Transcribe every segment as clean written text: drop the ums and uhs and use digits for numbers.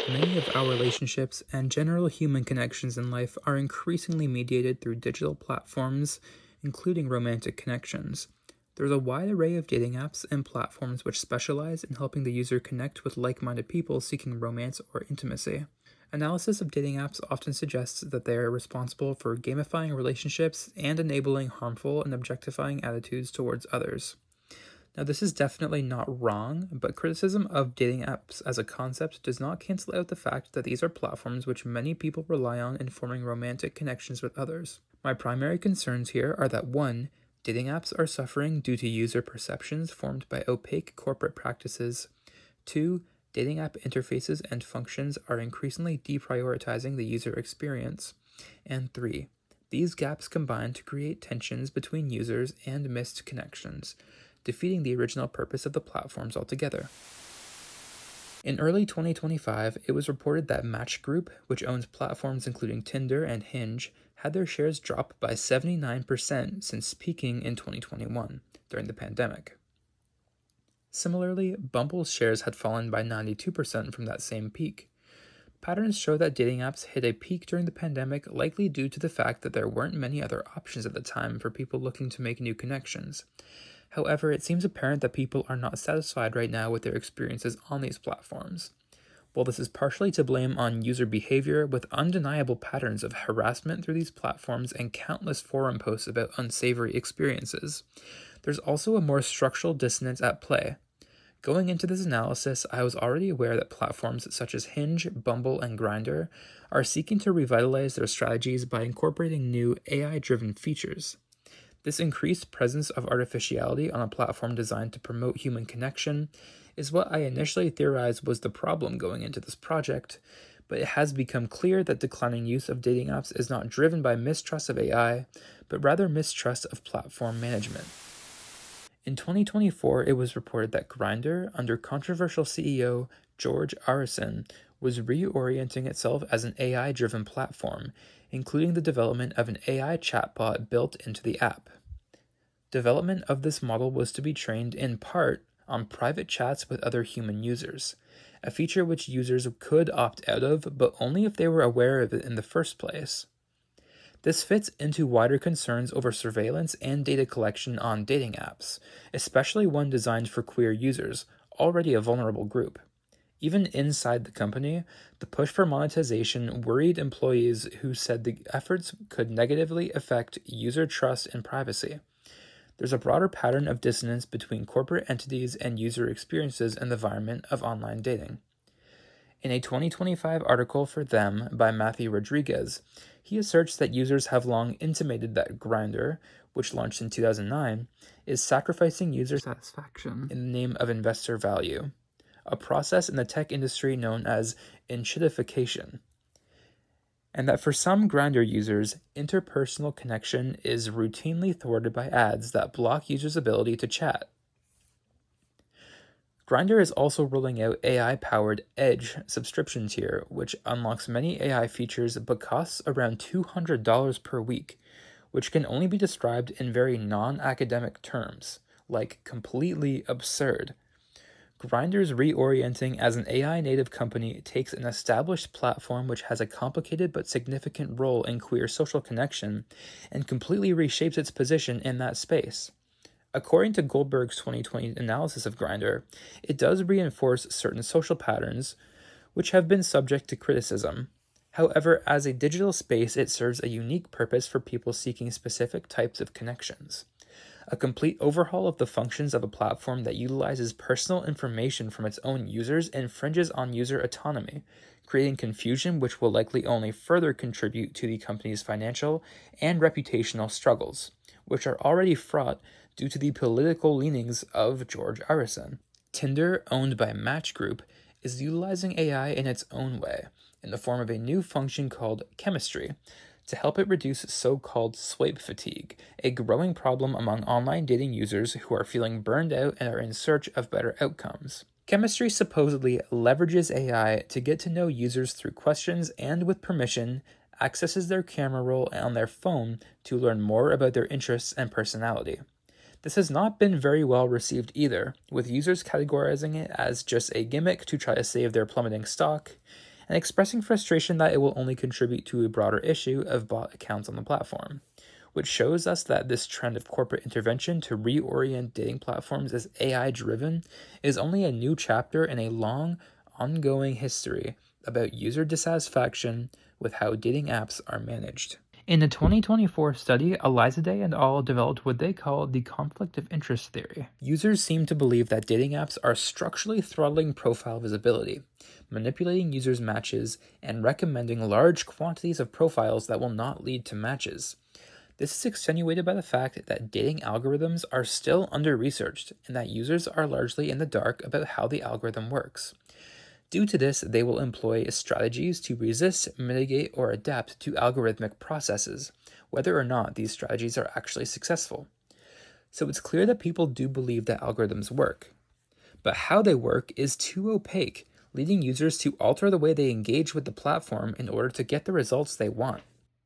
Many of our relationships and general human connections in life are increasingly mediated through digital platforms, including romantic connections. There's a wide array of dating apps and platforms which specialize in helping the user connect with like minded people seeking romance or intimacy. Analysis of dating apps often suggests that they are responsible for gamifying relationships and enabling harmful and objectifying attitudes towards others. Now, this is definitely not wrong, but criticism of dating apps as a concept does not cancel out the fact that these are platforms which many people rely on in forming romantic connections with others. My primary concerns here are that 1. Dating apps are suffering due to user perceptions formed by opaque corporate practices. 2. Dating app interfaces and functions are increasingly deprioritizing the user experience. And 3. These gaps combine to create tensions between users and missed connections, defeating the original purpose of the platforms altogether. In early 2025, it was reported that Match Group, which owns platforms including Tinder and Hinge, had their shares drop by 79% since peaking in 2021 during the pandemic. Similarly, Bumble's shares had fallen by 92% from that same peak. Patterns show that dating apps hit a peak during the pandemic, likely due to the fact that there weren't many other options at the time for people looking to make new connections. However, it seems apparent that people are not satisfied right now with their experiences on these platforms. While this is partially to blame on user behavior, with undeniable patterns of harassment through these platforms and countless forum posts about unsavory experiences, there's also a more structural dissonance at play. Going into this analysis, I was already aware that platforms such as Hinge, Bumble, and Grindr are seeking to revitalize their strategies by incorporating new AI-driven features. This increased presence of artificiality on a platform designed to promote human connection is what I initially theorized was the problem going into this project, but it has become clear that declining use of dating apps is not driven by mistrust of AI, but rather mistrust of platform management. In 2024, it was reported that Grindr, under controversial CEO George Arison, was reorienting itself as an AI-driven platform, including the development of an AI chatbot built into the app. Development of this model was to be trained in part on private chats with other human users, a feature which users could opt out of, but only if they were aware of it in the first place. This fits into wider concerns over surveillance and data collection on dating apps, especially one designed for queer users, already a vulnerable group. Even inside the company, the push for monetization worried employees who said the efforts could negatively affect user trust and privacy. There's a broader pattern of dissonance between corporate entities and user experiences in the environment of online dating. In a 2025 article for Them by Matthew Rodriguez, he asserts that users have long intimated that Grindr, which launched in 2009, is sacrificing user satisfaction in the name of investor value, a process in the tech industry known as enshittification, and that for some Grindr users, interpersonal connection is routinely thwarted by ads that block users' ability to chat. Grindr is also rolling out AI-powered Edge subscription tier, which unlocks many AI features but costs around $200 per week, which can only be described in very non-academic terms, like completely absurd. Grindr's reorienting as an AI-native company takes an established platform which has a complicated but significant role in queer social connection and completely reshapes its position in that space. According to Goldberg's 2020 analysis of Grindr, it does reinforce certain social patterns, which have been subject to criticism. However, as a digital space, it serves a unique purpose for people seeking specific types of connections. A complete overhaul of the functions of a platform that utilizes personal information from its own users infringes on user autonomy, creating confusion which will likely only further contribute to the company's financial and reputational struggles, which are already fraught due to the political leanings of George Arison. Tinder, owned by Match Group, is utilizing AI in its own way, in the form of a new function called Chemistry, to help it reduce so-called swipe fatigue, a growing problem among online dating users who are feeling burned out and are in search of better outcomes. Chemistry supposedly leverages AI to get to know users through questions and, with permission, accesses their camera roll on their phone to learn more about their interests and personality. This has not been very well received either, with users categorizing it as just a gimmick to try to save their plummeting stock, and expressing frustration that it will only contribute to a broader issue of bot accounts on the platform, which shows us that this trend of corporate intervention to reorient dating platforms as AI-driven is only a new chapter in a long, ongoing history about user dissatisfaction with how dating apps are managed. In a 2024 study, Elizadeh and al. Developed what they call the conflict of interest theory. Users seem to believe that dating apps are structurally throttling profile visibility, manipulating users' matches, and recommending large quantities of profiles that will not lead to matches. This is extenuated by the fact that dating algorithms are still under-researched and that users are largely in the dark about how the algorithm works. Due to this, they will employ strategies to resist, mitigate, or adapt to algorithmic processes, whether or not these strategies are actually successful. So it's clear that people do believe that algorithms work. But how they work is too opaque, leading users to alter the way they engage with the platform in order to get the results they want.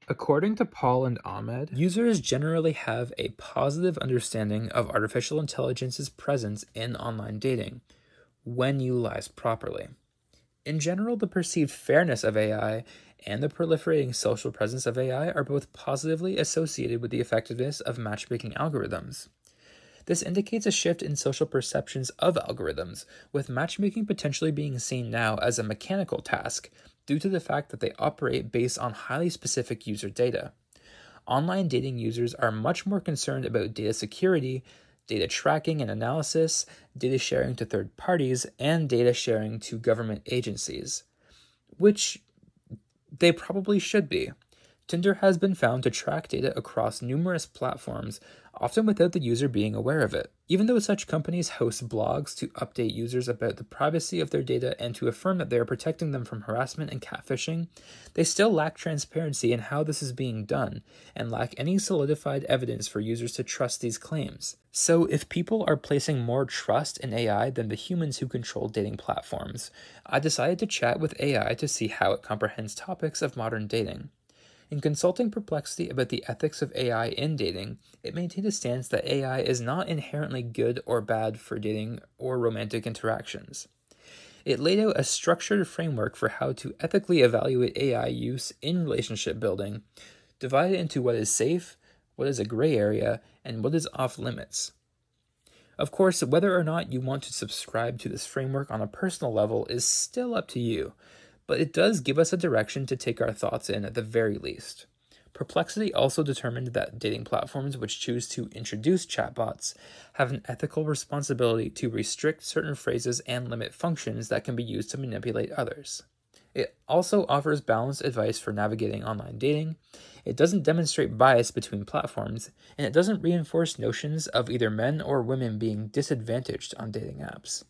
According to Paul and Ahmed, users generally have a positive understanding of artificial intelligence's presence in online dating, when utilized properly. In general, the perceived fairness of AI and the proliferating social presence of AI are both positively associated with the effectiveness of matchmaking algorithms. This indicates a shift in social perceptions of algorithms, with matchmaking potentially being seen now as a mechanical task due to the fact that they operate based on highly specific user data. Online dating users are much more concerned about data security, data tracking and analysis, data sharing to third parties, and data sharing to government agencies, which they probably should be. Tinder has been found to track data across numerous platforms, often without the user being aware of it. Even though such companies host blogs to update users about the privacy of their data and to affirm that they are protecting them from harassment and catfishing, they still lack transparency in how this is being done and lack any solidified evidence for users to trust these claims. So if people are placing more trust in AI than the humans who control dating platforms, I decided to chat with AI to see how it comprehends topics of modern dating. In consulting Perplexity about the ethics of AI in dating, it maintained a stance that AI is not inherently good or bad for dating or romantic interactions. It laid out a structured framework for how to ethically evaluate AI use in relationship building, divided into what is safe, what is a gray area, and what is off limits. Of course, whether or not you want to subscribe to this framework on a personal level is still up to you, but it does give us a direction to take our thoughts in at the very least. Perplexity also determined that dating platforms which choose to introduce chatbots have an ethical responsibility to restrict certain phrases and limit functions that can be used to manipulate others. It also offers balanced advice for navigating online dating. It doesn't demonstrate bias between platforms, and it doesn't reinforce notions of either men or women being disadvantaged on dating apps.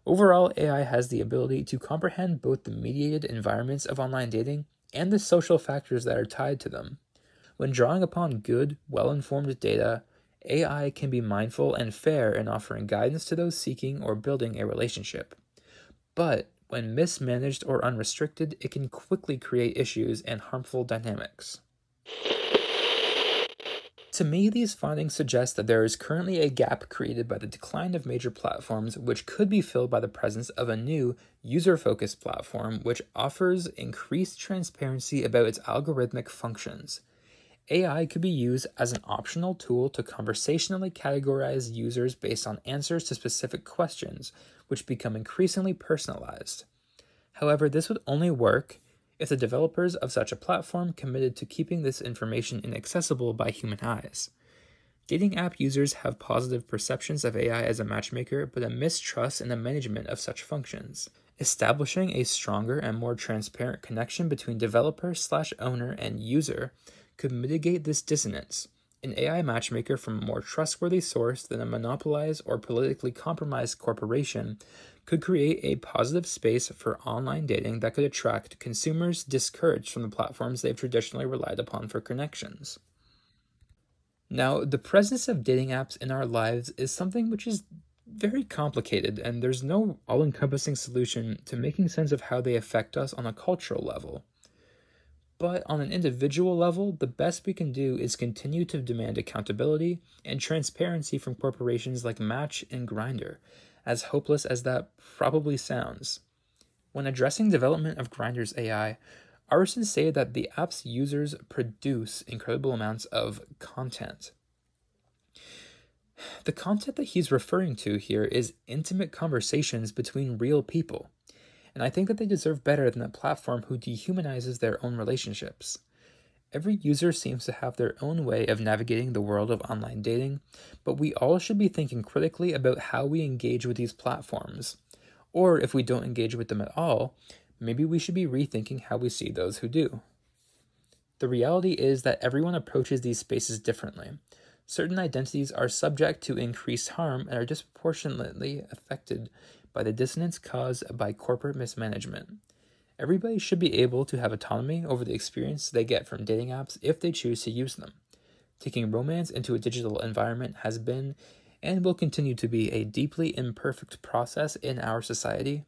Overall, AI has the ability to comprehend both the mediated environments of online dating and the social factors that are tied to them. When drawing upon good, well-informed data, AI can be mindful and fair in offering guidance to those seeking or building a relationship. But when mismanaged or unrestricted, it can quickly create issues and harmful dynamics. To me, these findings suggest that there is currently a gap created by the decline of major platforms, which could be filled by the presence of a new, user-focused platform which offers increased transparency about its algorithmic functions. AI could be used as an optional tool to conversationally categorize users based on answers to specific questions, which become increasingly personalized. However, this would only work if the developers of such a platform committed to keeping this information inaccessible by human eyes. Dating app users have positive perceptions of AI as a matchmaker, but a mistrust in the management of such functions. Establishing a stronger and more transparent connection between developer/owner and user could mitigate this dissonance. An AI matchmaker from a more trustworthy source than a monopolized or politically compromised corporation could create a positive space for online dating that could attract consumers discouraged from the platforms they've traditionally relied upon for connections. Now, the presence of dating apps in our lives is something which is very complicated, and there's no all-encompassing solution to making sense of how they affect us on a cultural level. But on an individual level, the best we can do is continue to demand accountability and transparency from corporations like Match and Grindr, as hopeless as that probably sounds. When addressing development of Grindr's AI, Arson stated that the app's users produce incredible amounts of content. The content that he's referring to here is intimate conversations between real people, and I think that they deserve better than a platform who dehumanizes their own relationships. Every user seems to have their own way of navigating the world of online dating, but we all should be thinking critically about how we engage with these platforms. Or if we don't engage with them at all, maybe we should be rethinking how we see those who do. The reality is that everyone approaches these spaces differently. Certain identities are subject to increased harm and are disproportionately affected by the dissonance caused by corporate mismanagement. Everybody should be able to have autonomy over the experience they get from dating apps if they choose to use them. Taking romance into a digital environment has been and will continue to be a deeply imperfect process in our society,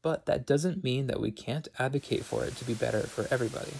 but that doesn't mean that we can't advocate for it to be better for everybody.